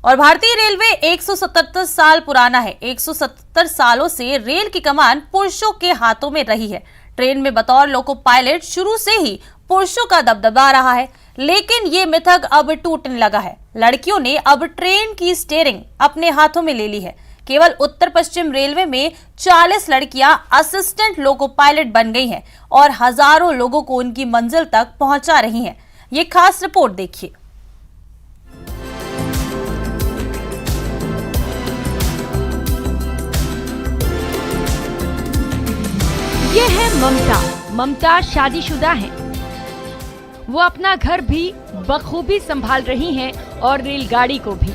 और भारतीय रेलवे 177 साल पुराना है। 177 सालों से रेल की कमान पुरुषों के हाथों में रही है। ट्रेन में बतौर लोको पायलट शुरू से ही पुरुषों का दबदबा रहा है, लेकिन ये मिथक अब टूटने लगा है। लड़कियों ने अब ट्रेन की स्टीयरिंग अपने हाथों में ले ली है। केवल उत्तर पश्चिम रेलवे में 40 लड़कियां असिस्टेंट लोको पायलट बन गई हैं और हजारों लोगों को उनकी मंजिल तक पहुंचा रही हैं। ये खास रिपोर्ट देखिए। ये है ममता शादीशुदा हैं। वो अपना घर भी बखूबी संभाल रही हैं और रेलगाड़ी को भी।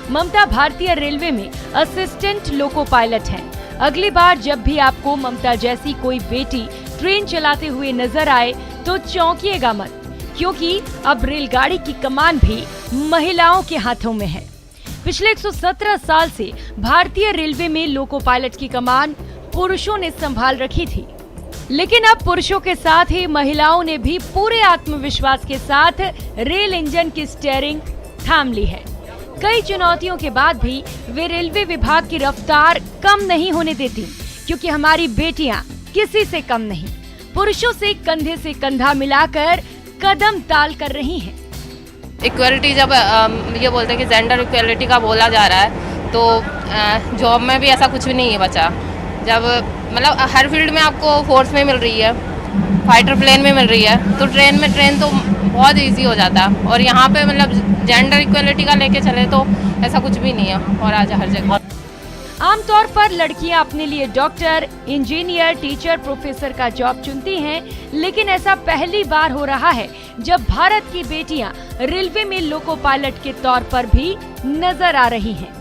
ममता भारतीय रेलवे में असिस्टेंट लोको पायलट हैं। अगली बार जब भी आपको ममता जैसी कोई बेटी ट्रेन चलाते हुए नजर आए तो चौंकिएगा मत, क्योंकि अब रेलगाड़ी की कमान भी महिलाओं के हाथों में है। पिछले 117 साल से भारतीय रेलवे में लोको पायलट की कमान पुरुषों ने संभाल रखी थी, लेकिन अब पुरुषों के साथ ही महिलाओं ने भी पूरे आत्मविश्वास के साथ रेल इंजन की स्टीयरिंग थाम ली है। कई चुनौतियों के बाद भी वे रेलवे विभाग की रफ्तार कम नहीं होने देती, क्योंकि हमारी बेटियां किसी से कम नहीं, पुरुषों से कंधा मिलाकर कदम ताल कर रही हैं। इक्वलिटी जब ये बोलते हैं कि जेंडर इक्वलिटी का बोला जा रहा है, तो जॉब में भी ऐसा कुछ भी नहीं है बचा। जब मतलब हर फील्ड में आपको फोर्स में मिल रही है, फाइटर प्लेन में मिल रही है, तो ट्रेन तो बहुत इजी हो जाता है। और यहाँ पे मतलब जेंडर इक्वलिटी का लेके चले तो ऐसा कुछ भी नहीं है। और आज हर जगह आमतौर पर लड़कियां अपने लिए डॉक्टर, इंजीनियर, टीचर, प्रोफेसर का जॉब चुनती हैं, लेकिन ऐसा पहली बार हो रहा है जब भारत की बेटियां रेलवे में लोको पायलट के तौर पर भी नजर आ रही हैं।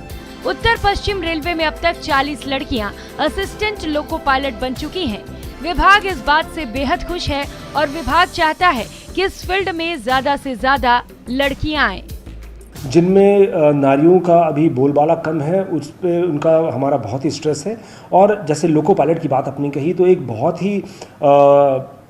उत्तर पश्चिम रेलवे में अब तक 40 लड़कियां असिस्टेंट लोको पायलट बन चुकी हैं। विभाग इस बात से बेहद खुश है और विभाग चाहता है कि इस फील्ड में ज्यादा से ज्यादा लड़कियां आएं। जिनमें नारियों का अभी बोलबाला कम है, उस पे उनका हमारा बहुत ही स्ट्रेस है। और जैसे लोको पायलट की बात अपनी कही, तो एक बहुत ही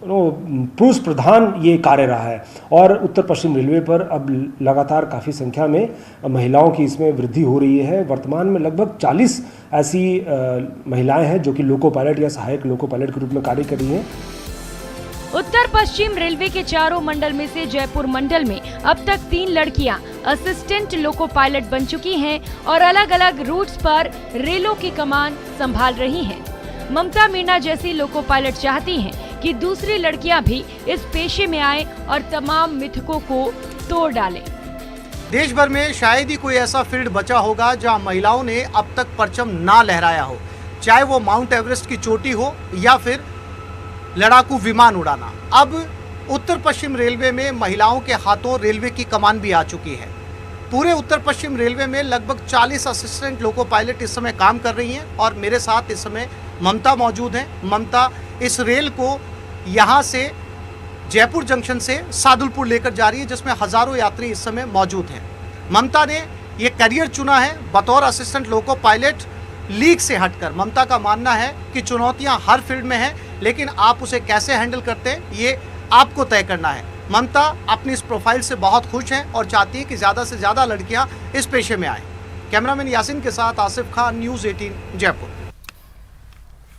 पुरुष प्रधान ये कार्य रहा है और उत्तर पश्चिम रेलवे पर अब लगातार काफ़ी संख्या में महिलाओं की इसमें वृद्धि हो रही है। वर्तमान में लगभग 40 ऐसी महिलाएं हैं जो कि लोको पायलट या सहायक लोको पायलट के रूप में कार्य कर रही हैं। उत्तर पश्चिम रेलवे के चारों मंडल में से जयपुर मंडल में अब तक 3 लड़कियां असिस्टेंट लोको पायलट बन चुकी हैं और अलग अलग रूट्स पर रेलों की कमान संभाल रही हैं। ममता मीना जैसी लोको पायलट चाहती हैं कि दूसरी लड़कियां भी इस पेशे में आएं और तमाम मिथकों को तोड़ डालें। देश भर में शायद ही कोई ऐसा फील्ड बचा होगा जहां महिलाओं ने अब तक परचम ना लहराया हो, चाहे वो माउंट एवरेस्ट की चोटी हो या फिर लड़ाकू विमान उड़ाना। अब उत्तर पश्चिम रेलवे में महिलाओं के हाथों रेलवे की कमान भी आ चुकी है। पूरे उत्तर पश्चिम रेलवे में लगभग 40 असिस्टेंट लोको पायलट इस समय काम कर रही हैं और मेरे साथ इस समय ममता मौजूद हैं। ममता इस रेल को यहाँ से जयपुर जंक्शन से सादुलपुर लेकर जा रही है, जिसमें हजारों यात्री इस समय मौजूद हैं। ममता ने ये करियर चुना है बतौर असिस्टेंट लोको पायलट, लीग से हटकर। ममता का मानना है कि चुनौतियां हर फील्ड में हैं, लेकिन आप उसे कैसे हैंडल करते हैं ये आपको तय करना है। ममता अपनी इस प्रोफाइल से बहुत खुश हैं और चाहती है कि ज़्यादा से ज़्यादा लड़कियां इस पेशे में आएं। कैमरामैन यासिन के साथ आसिफ खान, न्यूज़ 18 जयपुर।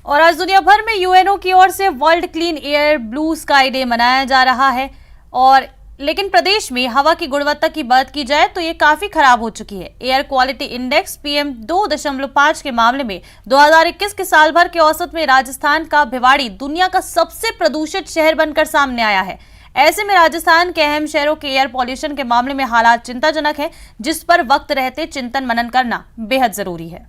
और आज दुनिया भर में यूएनओ की ओर से world clean air blue sky day मनाया जा रहा है। और लेकिन प्रदेश में हवा की गुणवत्ता की बात की जाए तो ये काफी खराब हो चुकी है। एयर क्वालिटी इंडेक्स PM 2.5 के मामले में 2021 के साल भर के औसत में राजस्थान का भिवाड़ी दुनिया का सबसे प्रदूषित शहर बनकर सामने आया है। ऐसे में राजस्थान के अहम शहरों के एयर पॉल्यूशन के मामले में हालात चिंताजनक है, जिस पर वक्त रहते चिंतन मनन करना बेहद जरूरी है।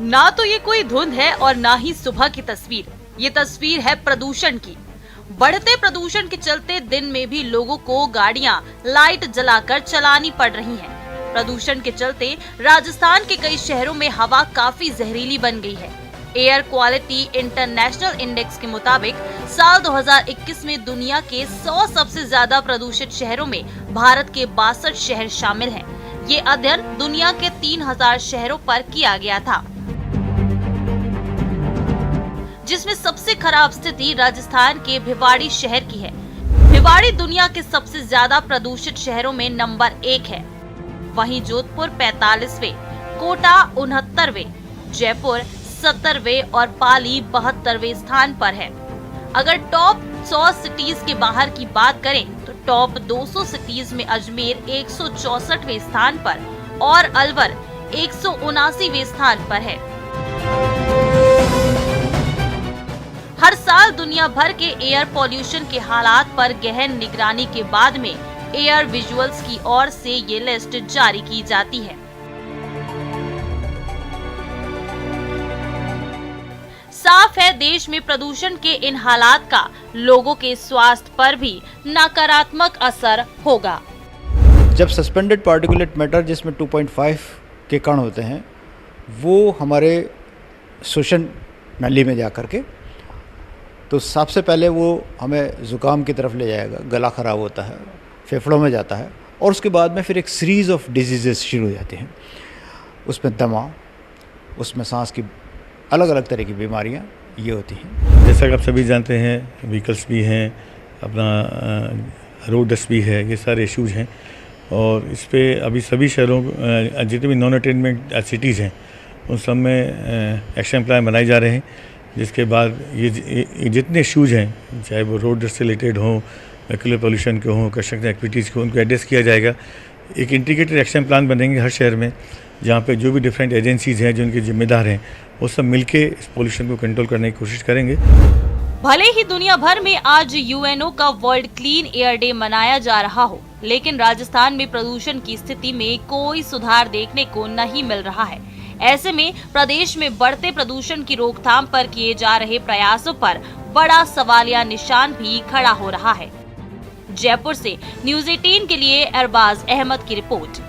ना तो ये कोई धुंध है और ना ही सुबह की तस्वीर। ये तस्वीर है प्रदूषण की। बढ़ते प्रदूषण के चलते दिन में भी लोगों को गाड़ियां लाइट जलाकर चलानी पड़ रही हैं। प्रदूषण के चलते राजस्थान के कई शहरों में हवा काफी जहरीली बन गई है। एयर क्वालिटी इंटरनेशनल इंडेक्स के मुताबिक साल 2021 में दुनिया के 100 सबसे ज्यादा प्रदूषित शहरों में भारत के 62 शहर शामिल हैं। ये अध्ययन दुनिया के 3000 शहरों पर किया गया था। जिसमें सबसे खराब स्थिति राजस्थान के भिवाड़ी शहर की है। भिवाड़ी दुनिया के सबसे ज्यादा प्रदूषित शहरों में नंबर 1 है। वहीं जोधपुर 45वें, कोटा 69वें, जयपुर 70वें और पाली 72वें स्थान पर है। अगर टॉप 100 सिटीज के बाहर की बात करें तो टॉप 200 सिटीज में अजमेर 164वें स्थान पर और अलवर 179वें स्थान पर है। हर साल दुनिया भर के एयर पॉल्यूशन के हालात पर गहन निगरानी के बाद में एयर विजुअल्स की ओर से ये लिस्ट जारी की जाती है। साफ है, देश में प्रदूषण के इन हालात का लोगों के स्वास्थ्य पर भी नकारात्मक असर होगा। जब सस्पेंडेड पार्टिकुलेट मैटर जिसमें 2.5 के कण होते हैं वो हमारे श्वसन नली में जा कर के, तो सबसे पहले वो हमें ज़ुकाम की तरफ ले जाएगा, गला ख़राब होता है, फेफड़ों में जाता है और उसके बाद में फिर एक सीरीज़ ऑफ डिजीज़ शुरू हो जाती हैं। उसमें दमा, उसमें सांस की अलग अलग तरह की बीमारियां ये होती हैं। जैसा कि आप सभी जानते हैं, व्हीकल्स भी हैं, अपना रोड डस्ट भी है, ये सारे इश्यूज़ हैं और इस पे अभी सभी शहरों जितने भी नॉन अटेनमेंट सिटीज़ हैं उन सब में एक्शन प्लान बनाए जा रहे हैं, जिसके बाद ये जितने इश्यूज़ हैं, चाहे वो रोड डस्ट से रिलेटेड हों, व्हीकुलर पोल्यूशन के हों, कंस्ट्रक्शन एक्टिविटीज़ के, उनको एड्रेस किया जाएगा। एक इंटीग्रेटेड एक्शन प्लान बनेंगे हर शहर में, जहाँ पे जो भी डिफरेंट एजेंसीज़ हैं जो उनके जिम्मेदार हैं वो सब मिलके इस पोल्यूशन को कंट्रोल करने की कोशिश करेंगे। भले ही दुनिया भर में आज यूएनओ का वर्ल्ड क्लीन एयर डे मनाया जा रहा हो, लेकिन राजस्थान में प्रदूषण की स्थिति में कोई सुधार देखने को नहीं मिल रहा है। ऐसे में प्रदेश में बढ़ते प्रदूषण की रोकथाम पर किए जा रहे प्रयासों पर बड़ा सवालिया निशान भी खड़ा हो रहा है। जयपुर से न्यूज़ 18 के लिए अरबाज अहमद की रिपोर्ट।